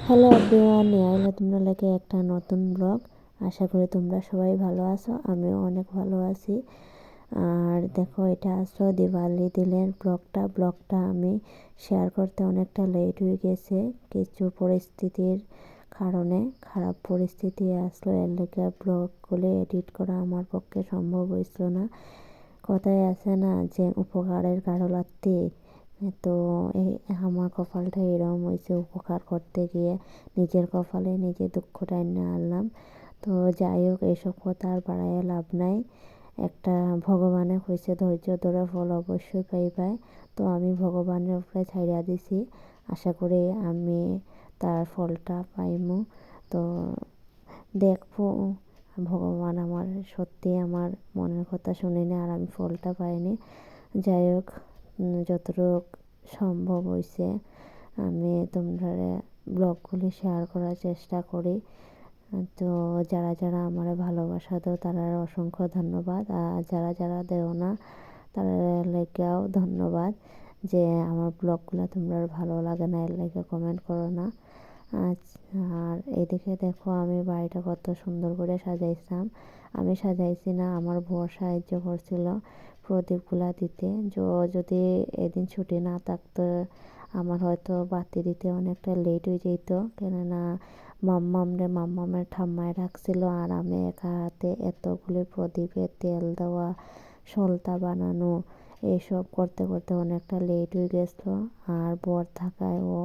Hello everyone, নিয়ে আইলো তোমরা লাগে একটা নতুন ব্লগ। আশা করি তোমরা সবাই ভালো আছো, আমিও অনেক ভালো আছি। আর দেখো, এটা আসলো দিওয়ালি দিনের ব্লগটা আমি শেয়ার করতে অনেকটা লেট হয়ে গেছে কিছু পরিস্থিতির কারণে। খারাপ পরিস্থিতি আসলো, এর লেগে ব্লগগুলো এডিট করা আমার পক্ষে সম্ভব হয়েছিল না। কথায় আছে না যে উপকারের কারলার্থী, তো এই আমার কপালটা এরকম হয়েছে, উপকার করতে গিয়ে নিজের কপালে নিজে দুঃখ টাইনা আনলাম। তো যাই হোক, এইসব কথা আর বাড়াইয়া লাভ নাই। একটা ভগবানে কইছে ধৈর্য ধরে ফল অবশ্যই পাইবাই। তো আমি ভগবানের উপরে ছাইড়া দিছি, আশা করি আমি তার ফলটা পাইমু। তো দেখবো ভগবান আমার সত্যি আমার মনের কথা শুনিনি আর আমি ফলটা পাইনি। যাই হোক, যতটুক সম্ভব হয়েছে আমি তোমরা ব্লগগুলি শেয়ার করার চেষ্টা করি। তো যারা যারা আমার ভালোবাসা দাও তারা অসংখ্য ধন্যবাদ, আর যারা যারা দেও না তারা লেগেও ধন্যবাদ যে আমার ব্লগগুলো তোমরা ভালো লাগে না, এর লেগে কমেন্ট করো না। আর এদিকে দেখো আমি বাড়িটা কত সুন্দর করে সাজাইছিলাম। আমি সাজাইছি না, আমার বর সাহায্য করছিল প্রদীপগুলা দিতে। যদি এদিন ছুটি না থাকতো আমার হয়তো বাতি দিতে অনেকটা লেট হয়ে যেত, কেননা মাম্মামের ঠাম্মায় রাখছিল আর আমি একা হাতে এতগুলি প্রদীপে তেল দেওয়া, সলতা বানানো, এইসব করতে করতে অনেকটা লেট হয়ে গেছিলো। আর বর থাকায় ও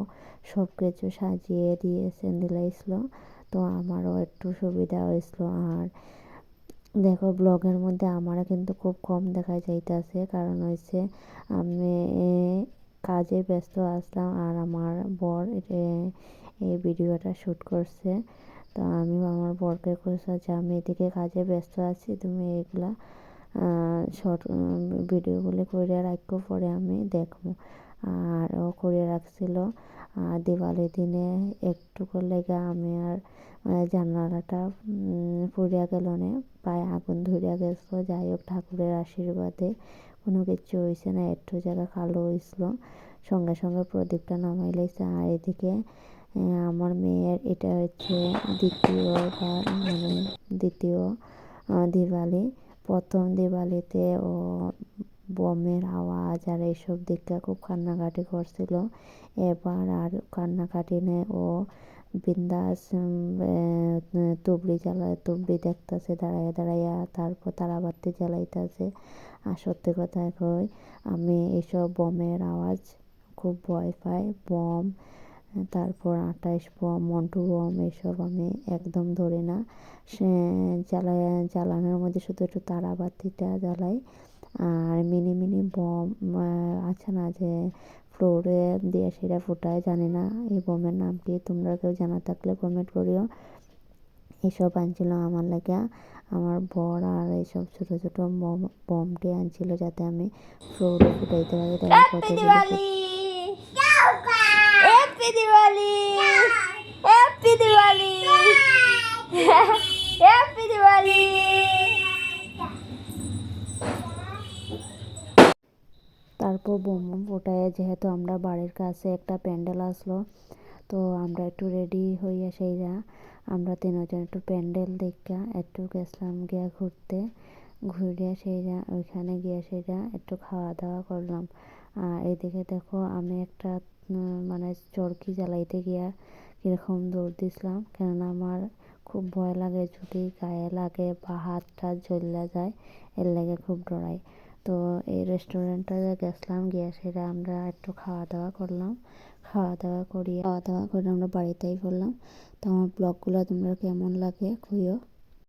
সব কিছু সাজিয়ে দিলাইছিল, তো আমারও একটু সুবিধা হয়েছিল। আর দেখো, ব্লগের মধ্যে আমারও কিন্তু খুব কম দেখা যাইতেছে, কারণ হয়েছে আমি কাজে ব্যস্ত আসলাম আর আমার বর এই ভিডিওটা শ্যুট করছে। তো আমি আমার বরকে কইছি যে আমি এদিকে কাজে ব্যস্ত আছি, তুমি এইগুলা শর্ট ভিডিওগুলি করে রাখো, পরে আমি দেখবো। আর ও করে রাখছিল। আর দিওয়ালির দিনে একটুকু লেগে আমি আর জানালাটা পুড়িয়া গেল না, পায়ে আগুন ধরিয়া গেছিলো। যাই হোক, ঠাকুরের আশীর্বাদে কোনো কিছু হয়েছে না, একটু জায়গা কালো হয়েছিল, সঙ্গে সঙ্গে প্রদীপটা নামাই লাইছে। আর এদিকে আমার মেয়ের এটা হচ্ছে দ্বিতীয় দিওয়ালি। প্রথম দিওয়ালিতে ও বোমের আওয়াজ আর এইসব দেখে খুব কান্নাকাটি করছিল। এবার আর কান্নাকাটি নেই, ও বিন্দাস তুবড়ি দেখতেছে দাঁড়াইয়া দাঁড়াইয়া, তারপর তারাবাতি জ্বালাইতেছে। আর সত্যি কথা কই, আমি এইসব বোমের আওয়াজ খুব ভয় পাই। বোম, তারপর 28 বোম, মন্টু বোম, এইসব আমি একদম ধরি না। সে জ্বালানোর মধ্যে শুধু একটু তারাবাতিটা জ্বালাই। আর মিনি মিনি বোম আছে না যে ফ্লোরে দিয়ে সেটা ফুটায়, জানি না এই বোমের নাম কি, তোমরা কেউ জানা থাকলে কমেন্ট করিও। এসব আনছিল আমার লাগে আমার বর, আর এইসব ছোট ছোট বোমটি আনছিল যাতে আমি ফ্লোরে ফুটাইতে পারি। দেখো কতগুলো। Happy Diwali, happy Diwali, happy Diwali. তারপর বোম ফুটায়, যেহেতু আমরা বাড়ির কাছে একটা প্যান্ডেল আসলো, তো আমরা একটু রেডি হইয়া সেইরা আমরা তিনজন একটু প্যান্ডেল দেখা একটু গেছিলাম গিয়া ঘুরতে। ঘুরিয়া সেইরা ওইখানে গিয়ে সেইরা একটু খাওয়া দাওয়া করলাম। আর এইদিকে দেখো আমি একটা মানে চরকি জ্বালাইতে গিয়া কীরকম দৌড় দিছিলাম, কেননা আমার খুব ভয় লাগে যদি গায়ে লাগে বা হাত টাত জ্বলা যায়, এর লাগে খুব ডরাই। তো এই রেস্টুরেন্টটা গেছিলাম, গিয়ে সেটা আমরা একটু খাওয়া দাওয়া করলাম। খাওয়া দাওয়া করে আমরা বাড়িতেই করলাম। তো আমার ব্লগগুলো তোমরা কেমন লাগে কইও।